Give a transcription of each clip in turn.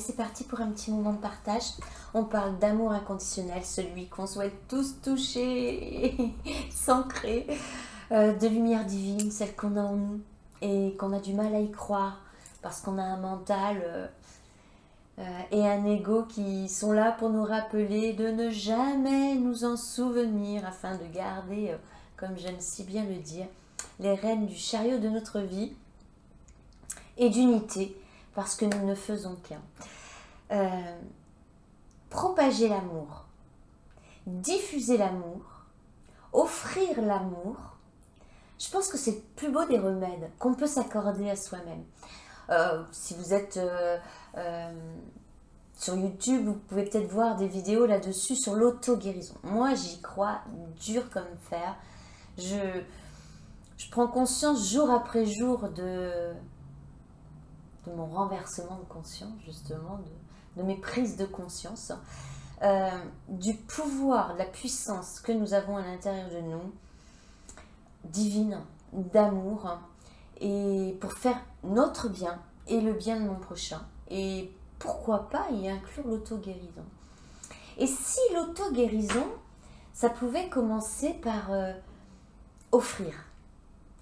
c'est parti pour un petit moment de partage. On parle d'amour inconditionnel, celui qu'on souhaite tous toucher, s'ancrer, de lumière divine, celle qu'on a en nous et qu'on a du mal à y croire parce qu'on a un mental et un ego qui sont là pour nous rappeler de ne jamais nous en souvenir afin de garder, comme j'aime si bien le dire, les rênes du chariot de notre vie et d'unité parce que nous ne faisons qu'un. Propager l'amour, diffuser l'amour, offrir l'amour, je pense que c'est le plus beau des remèdes qu'on peut s'accorder à soi-même. Si vous êtes sur YouTube, vous pouvez peut-être voir des vidéos là-dessus sur l'auto-guérison. Moi, j'y crois dur comme fer. Je prends conscience jour après jour de mon renversement de conscience, justement, de mes prises de conscience, du pouvoir, de la puissance que nous avons à l'intérieur de nous, divine, d'amour, et pour faire notre bien et le bien de mon prochain. Et pourquoi pas y inclure l'auto-guérison. Et si l'auto-guérison, ça pouvait commencer par offrir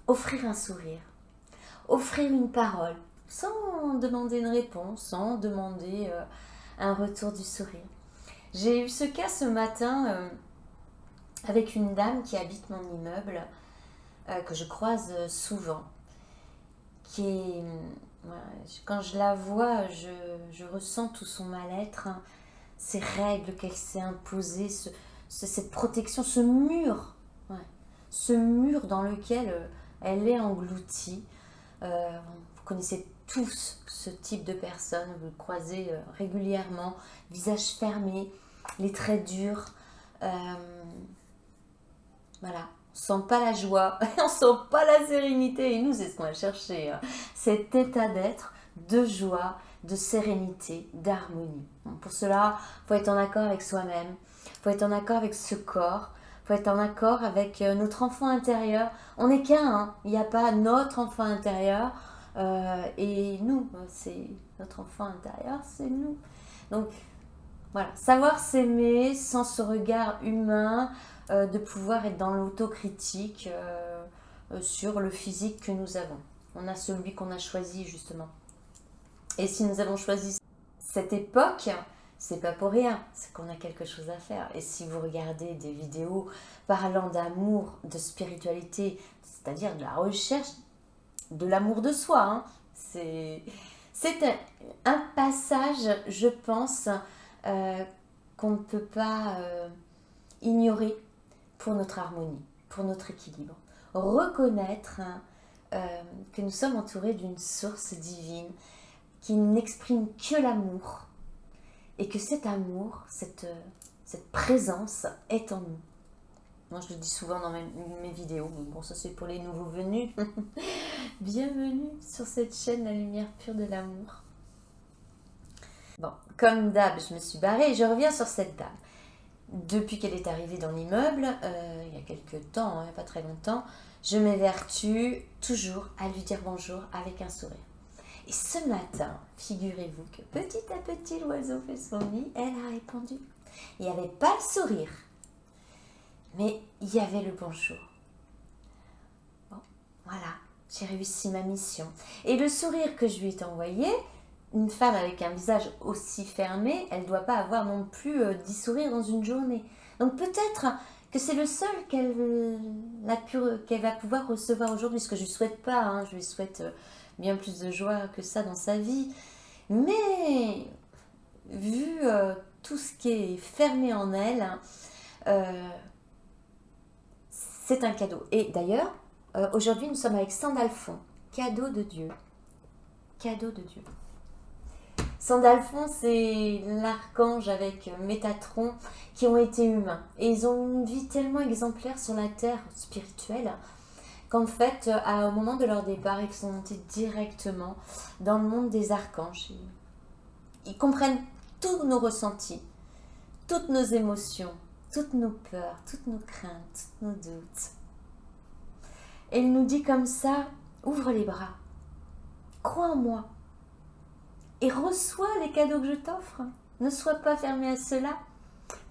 un sourire, offrir une parole, sans demander une réponse, sans demander un retour du sourire. J'ai eu ce cas ce matin avec une dame qui habite mon immeuble, que je croise souvent, qui est, quand je la vois, je ressens tout son mal-être, hein, ces règles qu'elle s'est imposées, cette protection, ce mur dans lequel elle est engloutie. Vous connaissez tous ce type de personnes, vous le croisez régulièrement, visage fermé, les traits durs, voilà, on sent pas la joie, on sent pas la sérénité, et nous c'est ce qu'on va chercher, cet état d'être, de joie, de sérénité, d'harmonie. Bon, pour cela, il faut être en accord avec soi-même, il faut être en accord avec ce corps, il faut être en accord avec notre enfant intérieur. On n'est qu'un, hein. Il n'y a pas notre enfant intérieur et nous, c'est notre enfant intérieur, c'est nous. Donc voilà, savoir s'aimer sans ce regard humain, de pouvoir être dans l'autocritique sur le physique que nous avons. On a celui qu'on a choisi justement. Et si nous avons choisi cette époque, c'est pas pour rien, c'est qu'on a quelque chose à faire. Et si vous regardez des vidéos parlant d'amour, de spiritualité, c'est-à-dire de la recherche de l'amour de soi, hein, c'est un passage, je pense, qu'on ne peut pas ignorer pour notre harmonie, pour notre équilibre. Reconnaître que nous sommes entourés d'une source divine qui n'exprime que l'amour et que cet amour, cette présence est en nous. Moi, je le dis souvent dans mes vidéos, mais bon, ça c'est pour les nouveaux venus. Bienvenue sur cette chaîne La Lumière Pure de l'Amour. Bon, comme d'hab, je me suis barrée et je reviens sur cette dame. Depuis qu'elle est arrivée dans l'immeuble, il y a quelques temps, hein, pas très longtemps, je m'évertue toujours à lui dire bonjour avec un sourire. Et ce matin, figurez-vous que petit à petit l'oiseau fait son nid, elle a répondu. Il n'y avait pas le sourire, mais il y avait le bonjour. Bon, voilà, j'ai réussi ma mission. Et le sourire que je lui ai envoyé, une femme avec un visage aussi fermé, elle ne doit pas avoir non plus 10 sourires dans une journée. Donc peut-être que c'est le seul qu'elle va pouvoir recevoir aujourd'hui, ce que je ne lui souhaite pas, hein, je lui souhaite bien plus de joie que ça dans sa vie. Mais vu tout ce qui est fermé en elle, c'est un cadeau. Et d'ailleurs, aujourd'hui nous sommes avec Sandalphon, cadeau de Dieu. Cadeau de Dieu. Sandalphon, c'est l'archange avec Métatron qui ont été humains. Et ils ont une vie tellement exemplaire sur la terre spirituelle qu'en fait, au moment de leur départ, ils sont montés directement dans le monde des archanges. Ils comprennent tous nos ressentis, toutes nos émotions, toutes nos peurs, toutes nos craintes, tous nos doutes. Et il nous dit comme ça, ouvre les bras, crois en moi. et reçois les cadeaux que je t'offre. Ne sois pas fermé à cela.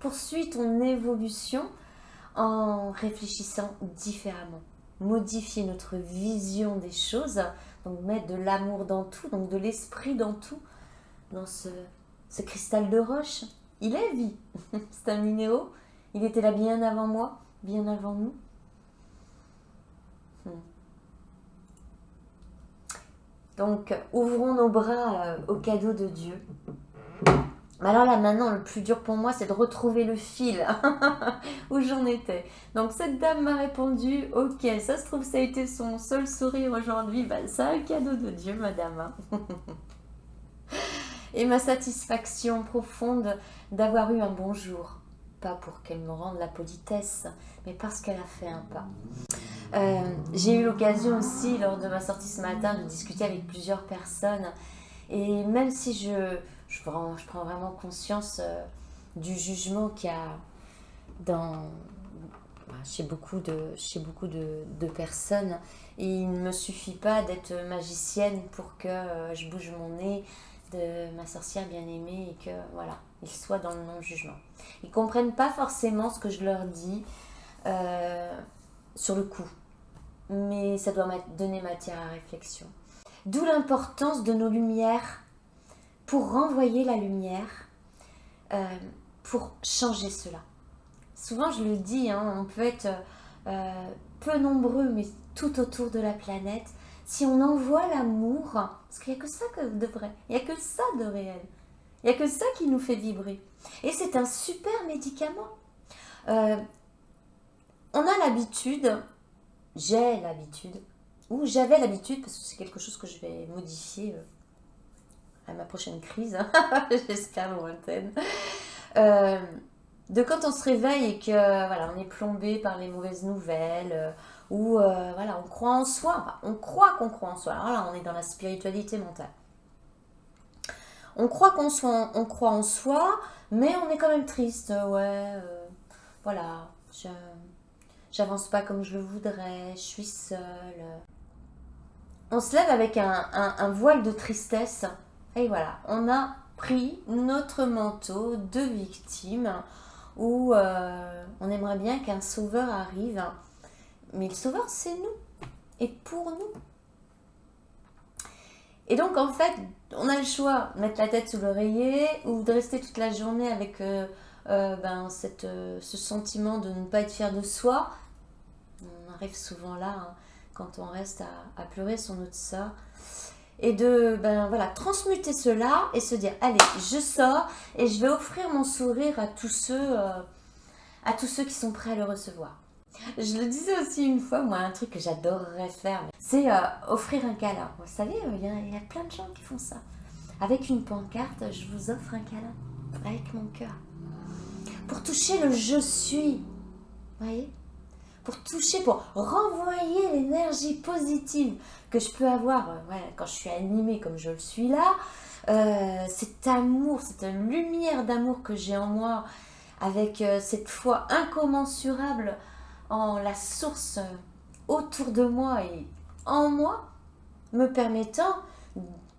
Poursuis ton évolution en réfléchissant différemment. Modifier notre vision des choses, donc mettre de l'amour dans tout, donc de l'esprit dans tout, dans ce cristal de roche. Il est vie, c'est un minéo, il était là bien avant moi, bien avant nous. Donc, ouvrons nos bras au cadeau de Dieu. Mais alors là, maintenant, le plus dur pour moi, c'est de retrouver le fil où j'en étais. Donc, cette dame m'a répondu, ok, ça se trouve, ça a été son seul sourire aujourd'hui. Ben, c'est un cadeau de Dieu, madame. Et ma satisfaction profonde d'avoir eu un bonjour. Pas pour qu'elle me rende la politesse, mais parce qu'elle a fait un pas. J'ai eu l'occasion aussi, lors de ma sortie ce matin, de discuter avec plusieurs personnes. Et même si je prends vraiment conscience du jugement qu'il y a chez beaucoup de personnes, et il ne me suffit pas d'être magicienne pour que je bouge mon nez de ma sorcière bien-aimée et que voilà, ils soient dans le non-jugement. Ils ne comprennent pas forcément ce que je leur dis sur le coup, mais ça doit donner matière à réflexion. D'où l'importance de nos lumières pour renvoyer la lumière, pour changer cela. Souvent je le dis, on peut être peu nombreux, mais tout autour de la planète. Si on envoie l'amour, parce qu'il n'y a que ça de vrai, il n'y a que ça de réel, il n'y a que ça qui nous fait vibrer. Et c'est un super médicament. On a l'habitude, j'avais l'habitude, parce que c'est quelque chose que je vais modifier à ma prochaine crise, j'espère lointaine, de quand on se réveille et que voilà, on est plombé par les mauvaises nouvelles, ou voilà, on croit en soi, enfin, on croit qu'on croit en soi. Alors là, on est dans la spiritualité mentale. On croit on croit en soi, mais on est quand même triste. Voilà, j'avance pas comme je le voudrais, je suis seule. On se lève avec un voile de tristesse, et voilà, on a pris notre manteau de victime, où on aimerait bien qu'un sauveur arrive. Mais le sauveur, c'est nous. Et pour nous. Et donc, en fait, on a le choix de mettre la tête sous l'oreiller ou de rester toute la journée avec ce sentiment de ne pas être fier de soi. On arrive souvent là, quand on reste à pleurer son autre sort. Et de transmuter cela et se dire, allez, je sors et je vais offrir mon sourire à tous ceux qui sont prêts à le recevoir. Je le disais aussi une fois, moi, un truc que j'adorerais faire, c'est offrir un câlin. Vous savez, il y a plein de gens qui font ça. Avec une pancarte, je vous offre un câlin, avec mon cœur. Pour toucher le je suis, vous voyez ? Pour toucher, pour renvoyer l'énergie positive que je peux avoir quand je suis animée comme je le suis là. Cet amour, cette lumière d'amour que j'ai en moi, avec cette foi incommensurable en la source autour de moi et en moi, me permettant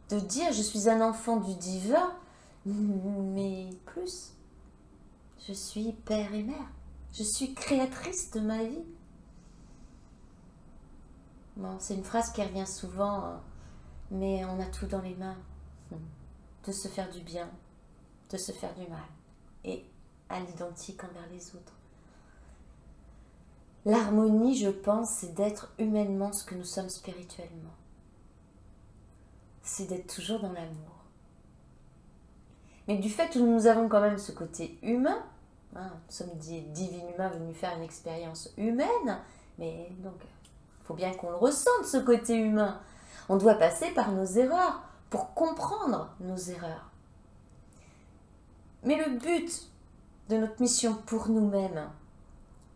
de dire je suis un enfant du divin, mais plus, je suis père et mère, je suis créatrice de ma vie. Bon, c'est une phrase qui revient souvent, mais on a tout dans les mains, de se faire du bien, de se faire du mal, et à l'identique envers les autres. L'harmonie, je pense, c'est d'être humainement ce que nous sommes spirituellement. C'est d'être toujours dans l'amour. Mais du fait que nous avons quand même ce côté humain, nous sommes des divins humains venus faire une expérience humaine, mais donc, il faut bien qu'on le ressente, ce côté humain. On doit passer par nos erreurs pour comprendre nos erreurs. Mais le but de notre mission pour nous-mêmes,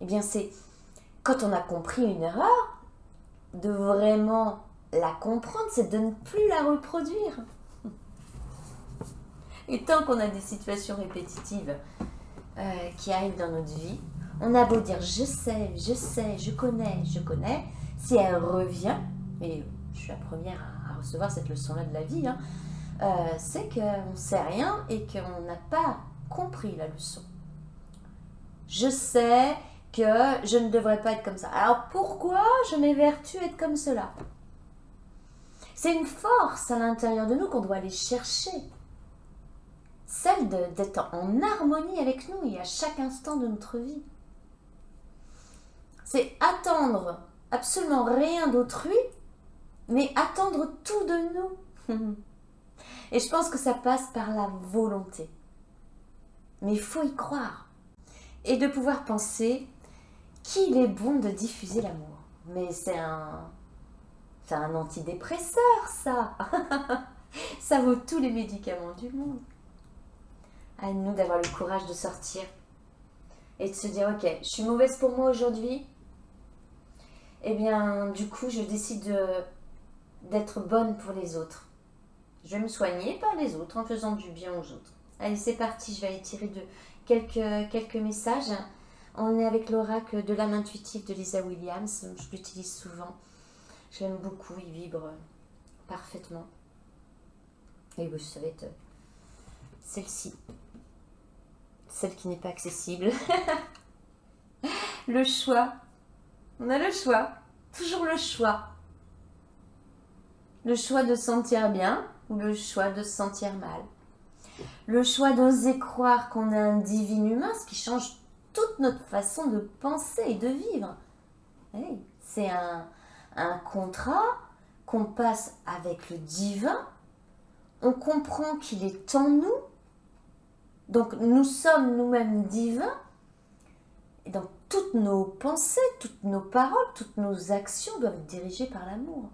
eh bien, c'est quand on a compris une erreur, de vraiment la comprendre, c'est de ne plus la reproduire. Et tant qu'on a des situations répétitives qui arrivent dans notre vie, on a beau dire je sais, je connais, si elle revient, et je suis la première à recevoir cette leçon-là de la vie, c'est qu'on ne sait rien et qu'on n'a pas compris la leçon. Je sais que je ne devrais pas être comme ça. Alors pourquoi je m'évertue à être comme cela? C'est une force à l'intérieur de nous qu'on doit aller chercher. Celle d'être en harmonie avec nous et à chaque instant de notre vie. C'est attendre absolument rien d'autrui, mais attendre tout de nous. Et je pense que ça passe par la volonté. Mais il faut y croire. Et de pouvoir penser qu'il est bon de diffuser l'amour. Mais c'est un antidépresseur, ça. Ça vaut tous les médicaments du monde. À nous d'avoir le courage de sortir et de se dire, ok, je suis mauvaise pour moi aujourd'hui. Eh bien, du coup, je décide d'être bonne pour les autres. Je vais me soigner par les autres en faisant du bien aux autres. Allez, c'est parti, je vais aller tirer quelques messages. On est avec l'oracle de l'âme intuitive de Lisa Williams. Je l'utilise souvent. Je l'aime beaucoup, il vibre parfaitement. Et oui, ça va être celle-ci. Celle qui n'est pas accessible. Le choix. On a le choix. Toujours le choix. Le choix de se sentir bien ou le choix de se sentir mal. Le choix d'oser croire qu'on est un divin humain, ce qui change toute notre façon de penser et de vivre. Oui, c'est un contrat qu'on passe avec le divin. On comprend qu'il est en nous. Donc nous sommes nous-mêmes divins. Et donc toutes nos pensées, toutes nos paroles, toutes nos actions doivent être dirigées par l'amour.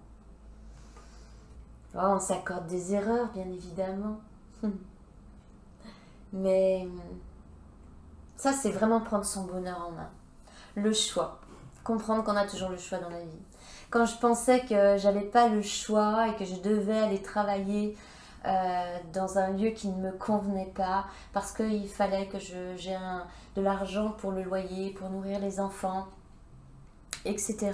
Oh, on s'accorde des erreurs, bien évidemment. Mais ça, c'est vraiment prendre son bonheur en main. Le choix. Comprendre qu'on a toujours le choix dans la vie. Quand je pensais que j'avais pas le choix et que je devais aller travailler dans un lieu qui ne me convenait pas parce qu'il fallait que j'ai de l'argent pour le loyer, pour nourrir les enfants, etc.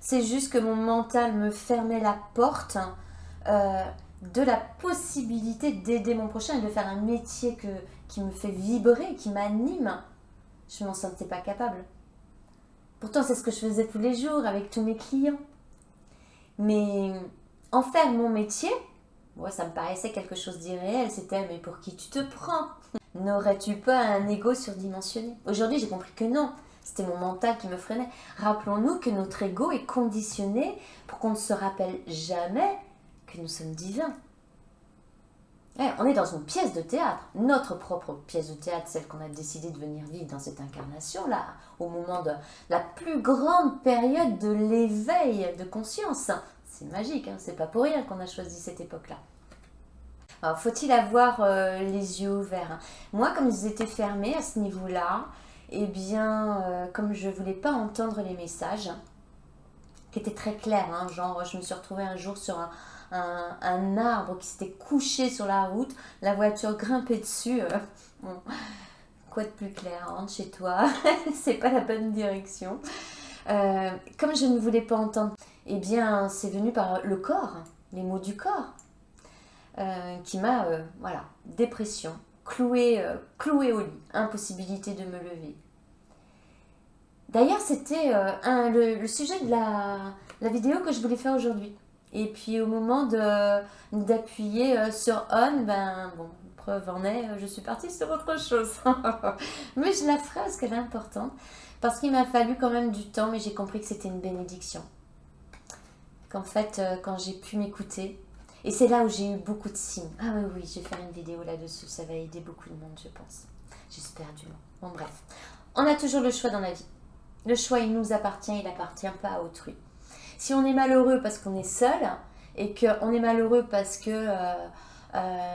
C'est juste que mon mental me fermait la porte de la possibilité d'aider mon prochain et de faire un métier qui me fait vibrer, qui m'anime. Je ne m'en sentais pas capable. Pourtant, c'est ce que je faisais tous les jours avec tous mes clients. Mais en faire mon métier, ouais, ça me paraissait quelque chose d'irréel. C'était, mais pour qui tu te prends? N'aurais-tu pas un ego surdimensionné? Aujourd'hui, j'ai compris que non. C'était mon mental qui me freinait. Rappelons-nous que notre ego est conditionné pour qu'on ne se rappelle jamais que nous sommes divins. Ouais, on est dans une pièce de théâtre, notre propre pièce de théâtre, celle qu'on a décidé de venir vivre dans cette incarnation-là, au moment de la plus grande période de l'éveil de conscience. C'est magique, hein, c'est pas pour rien qu'on a choisi cette époque-là. Alors, faut-il avoir les yeux ouverts, hein? Moi, comme ils étaient fermés à ce niveau-là, eh bien, comme je voulais pas entendre les messages, qui étaient très clairs, hein, genre, je me suis retrouvée un jour sur un arbre qui s'était couché sur la route, la voiture grimpait dessus. Bon, quoi de plus clair, rentre chez toi, c'est pas la bonne direction. Comme je ne voulais pas entendre, eh bien, c'est venu par le corps, les mots du corps, qui m'a, voilà, dépression, clouée au lit, impossibilité de me lever. D'ailleurs, c'était le sujet de la vidéo que je voulais faire aujourd'hui. Et puis au moment d'appuyer sur on, ben bon, preuve en est, je suis partie sur autre chose. Mais je la ferai parce qu'elle est importante. Parce qu'il m'a fallu quand même du temps, mais j'ai compris que c'était une bénédiction. Qu'en fait, quand j'ai pu m'écouter, et c'est là où j'ai eu beaucoup de signes. Ah oui, oui, je vais faire une vidéo là-dessus, ça va aider beaucoup de monde, je pense. J'espère du moins. Bon, bref. On a toujours le choix dans la vie. Le choix, il nous appartient, il n'appartient pas à autrui. Si on est malheureux parce qu'on est seul et qu'on est malheureux parce que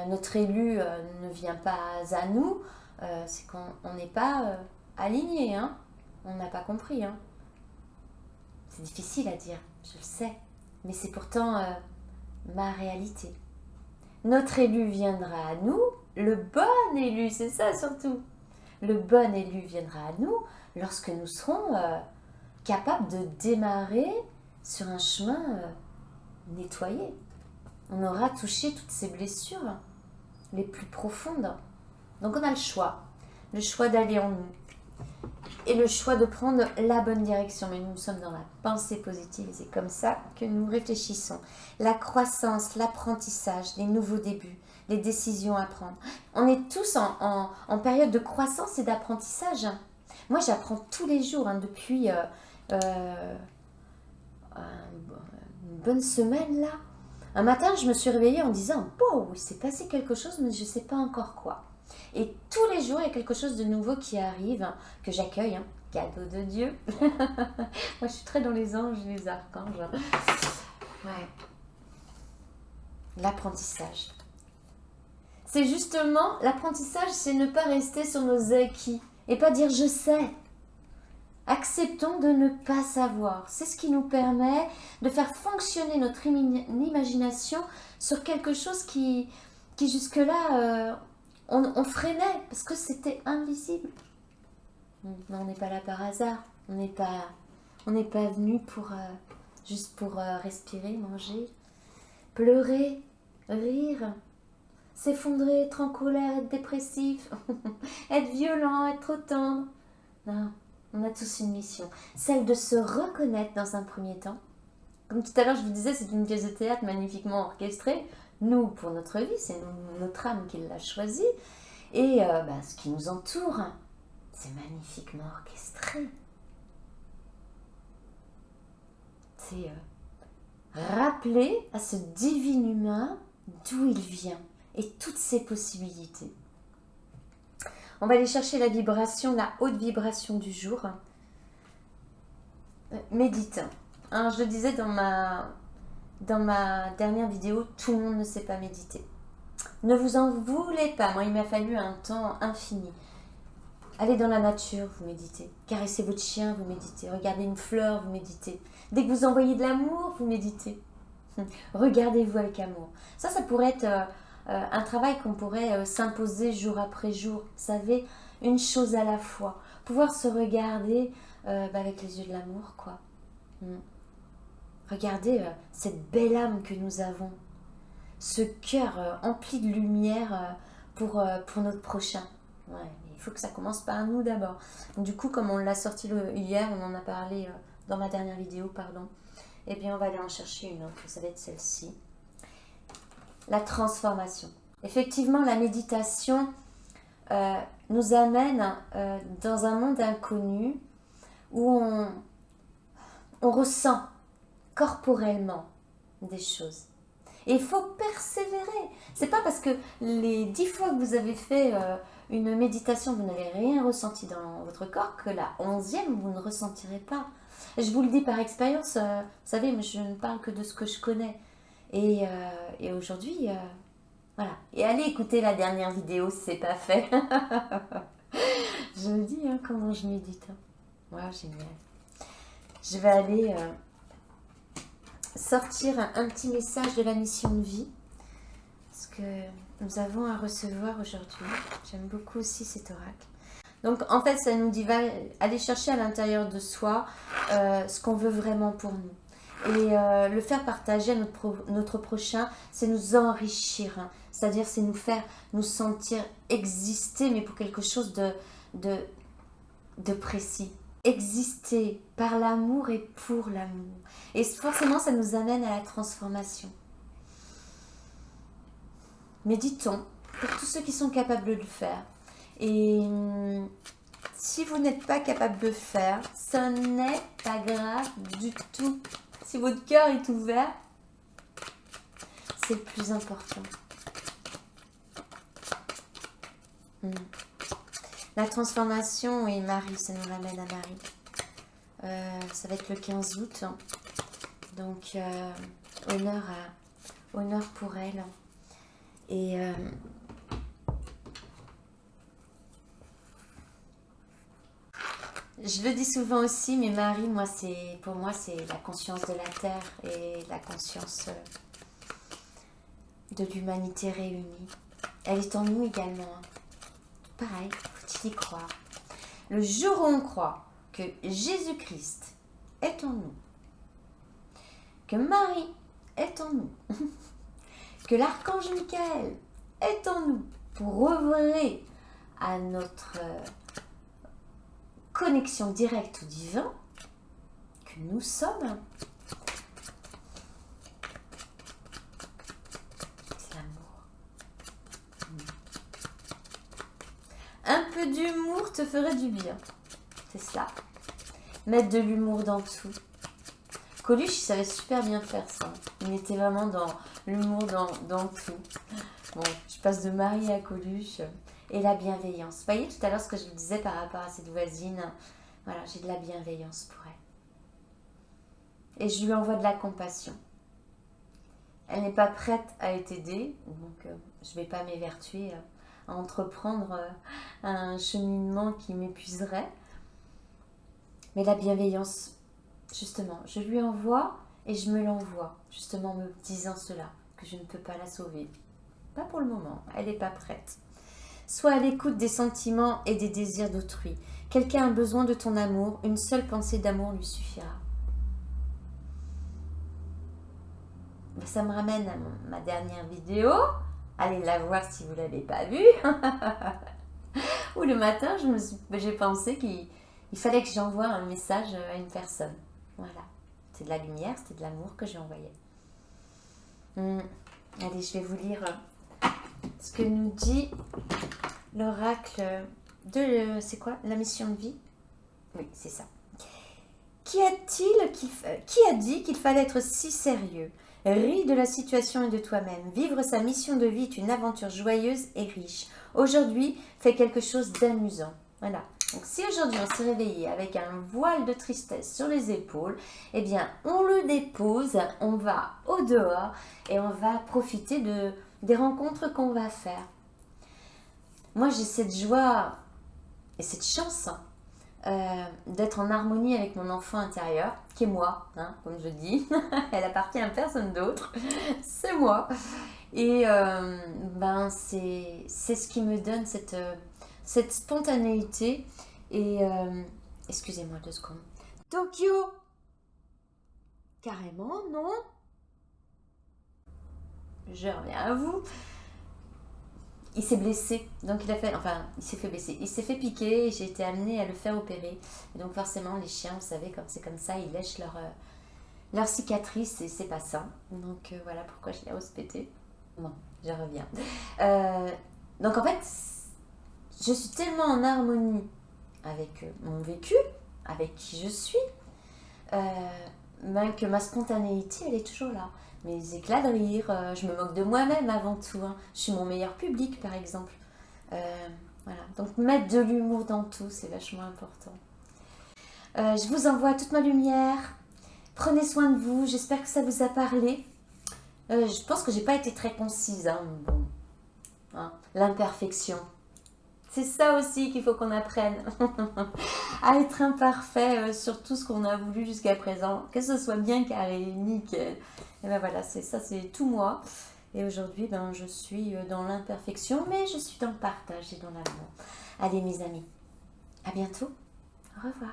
notre élu ne vient pas à nous, c'est qu'on n'est pas aligné, hein. On n'a pas compris. Hein. C'est difficile à dire, je le sais, mais c'est pourtant ma réalité. Notre élu viendra à nous, le bon élu, c'est ça surtout. Le bon élu viendra à nous lorsque nous serons capables de démarrer sur un chemin nettoyé. on aura touché toutes ces blessures les plus profondes. Donc on a le choix d'aller en nous et le choix de prendre la bonne direction. Mais nous sommes dans la pensée positive et c'est comme ça que nous réfléchissons. La croissance, l'apprentissage, les nouveaux débuts, les décisions à prendre. On est tous en période de croissance et d'apprentissage. Moi, j'apprends tous les jours depuis une bonne semaine là. Un matin, je me suis réveillée en disant « Wow, il s'est passé quelque chose, mais je ne sais pas encore quoi. » Et tous les jours, il y a quelque chose de nouveau qui arrive, que j'accueille, cadeau de Dieu. Moi, je suis très dans les anges et les archanges. Ouais. L'apprentissage. C'est justement, l'apprentissage, c'est ne pas rester sur nos acquis et pas dire « je sais ». Acceptons de ne pas savoir. C'est ce qui nous permet de faire fonctionner notre imagination sur quelque chose qui jusque-là, on freinait parce que c'était invisible. Mais on n'est pas là par hasard. On n'est pas venu juste pour respirer, manger, pleurer, rire, s'effondrer, être en colère, être dépressif, être violent, être trop tendre. Non. On a tous une mission, celle de se reconnaître dans un premier temps. Comme tout à l'heure, je vous disais, c'est une pièce de théâtre magnifiquement orchestrée. Nous, pour notre vie, c'est notre âme qui l'a choisie. Et ce qui nous entoure, c'est magnifiquement orchestré. C'est rappeler à ce divin humain d'où il vient et toutes ses possibilités. On va aller chercher la vibration, la haute vibration du jour. Médite. Je le disais dans ma dernière vidéo, tout le monde ne sait pas méditer. Ne vous en voulez pas. Moi, il m'a fallu un temps infini. Allez dans la nature, vous méditez. Caressez votre chien, vous méditez. Regardez une fleur, vous méditez. Dès que vous envoyez de l'amour, vous méditez. Regardez-vous avec amour. Ça pourrait être... un travail qu'on pourrait s'imposer jour après jour, vous savez, une chose à la fois, pouvoir se regarder avec les yeux de l'amour, quoi. Regardez cette belle âme que nous avons, ce cœur empli de lumière pour notre prochain. Ouais, il faut que ça commence par nous d'abord. Du coup, comme on l'a sorti hier, on en a parlé dans ma dernière vidéo, pardon, eh bien on va aller en chercher une autre, ça va être celle-ci. La transformation. Effectivement, la méditation nous amène dans un monde inconnu où on ressent corporellement des choses. Et il faut persévérer. C'est pas parce que les 10 fois que vous avez fait une méditation, vous n'avez rien ressenti dans votre corps, que la 11e, vous ne ressentirez pas. Je vous le dis par expérience, vous savez, mais je ne parle que de ce que je connais. Et aujourd'hui, voilà. Et allez écouter la dernière vidéo si c'est pas fait. Je me dis comment je médite. Wow, génial. Je vais aller sortir un petit message de la mission de vie. Parce que nous avons à recevoir aujourd'hui. J'aime beaucoup aussi cet oracle. Donc en fait, ça nous dit va aller chercher à l'intérieur de soi ce qu'on veut vraiment pour nous. Et le faire partager à notre prochain, c'est nous enrichir. C'est-à-dire, c'est nous faire nous sentir exister, mais pour quelque chose de précis. Exister par l'amour et pour l'amour. Et forcément, ça nous amène à la transformation. Méditons pour tous ceux qui sont capables de le faire. Et si vous n'êtes pas capable de le faire, ça n'est pas grave du tout. Si votre cœur est ouvert, c'est le plus important. La transformation, et Marie, ça nous ramène à Marie. Ça va être le 15 août. Donc, honneur pour elle. Et je le dis souvent aussi, mais Marie, pour moi, c'est la conscience de la Terre et la conscience de l'humanité réunie. Elle est en nous également. Pareil, faut-il y croire. Le jour où on croit que Jésus-Christ est en nous, que Marie est en nous, que l'archange Michael est en nous pour œuvrer à notre connexion directe au divin, que nous sommes. C'est l'amour. Un peu d'humour te ferait du bien. C'est ça. Mettre de l'humour dans tout. Coluche, il savait super bien faire ça. Il était vraiment dans l'humour dans tout. Bon, je passe de Marie à Coluche. Et la bienveillance. Vous voyez tout à l'heure ce que je vous disais par rapport à cette voisine. Voilà, j'ai de la bienveillance pour elle. Et je lui envoie de la compassion. Elle n'est pas prête à être aidée. Donc, je ne vais pas m'évertuer à entreprendre un cheminement qui m'épuiserait. Mais la bienveillance, justement, je lui envoie et je me l'envoie. Justement, me disant cela, que je ne peux pas la sauver. Pas pour le moment, elle n'est pas prête. Sois à l'écoute des sentiments et des désirs d'autrui. Quelqu'un a besoin de ton amour, une seule pensée d'amour lui suffira. Ça me ramène à ma dernière vidéo. Allez la voir si vous ne l'avez pas vue. Où le matin, j'ai pensé qu'il fallait que j'envoie un message à une personne. Voilà. C'est de la lumière, c'était de l'amour que j'ai envoyé. Allez, je vais vous lire ce que nous dit l'oracle de... C'est quoi? La mission de vie? Oui, c'est ça. Qui a dit qu'il fallait être si sérieux? Ris de la situation et de toi-même. Vivre sa mission de vie est une aventure joyeuse et riche. Aujourd'hui, fais quelque chose d'amusant. Voilà. Donc si aujourd'hui on s'est réveillé avec un voile de tristesse sur les épaules, eh bien on le dépose, on va au dehors et on va profiter des rencontres qu'on va faire. Moi j'ai cette joie et cette chance d'être en harmonie avec mon enfant intérieur, qui est moi, hein, comme je dis. Elle appartient à personne d'autre, c'est moi. Et c'est ce qui me donne cette spontanéité. Et excusez-moi 2 secondes. Tokyo, carrément, non? Je reviens à vous. Il s'est blessé, donc il s'est fait blesser. Il s'est fait piquer et j'ai été amenée à le faire opérer. Et donc forcément, les chiens, vous savez, comme c'est comme ça, ils lèchent leur cicatrice et c'est pas ça. Donc voilà pourquoi je l'ai respecté. Bon, je reviens. Donc en fait, je suis tellement en harmonie avec mon vécu, avec qui je suis, que ma spontanéité, elle est toujours là. Mes éclats de rire, je me moque de moi-même avant tout. Hein. Je suis mon meilleur public, par exemple. Voilà. Donc, mettre de l'humour dans tout, c'est vachement important. Je vous envoie toute ma lumière. Prenez soin de vous. J'espère que ça vous a parlé. Je pense que j'ai pas été très concise. Hein. Bon. Hein. L'imperfection. C'est ça aussi qu'il faut qu'on apprenne. À être imparfait sur tout ce qu'on a voulu jusqu'à présent. Que ce soit bien carré, nickel. Et ben voilà, c'est tout moi. Et aujourd'hui, je suis dans l'imperfection, mais je suis dans le partage et dans l'amour. Allez mes amis, à bientôt. Au revoir.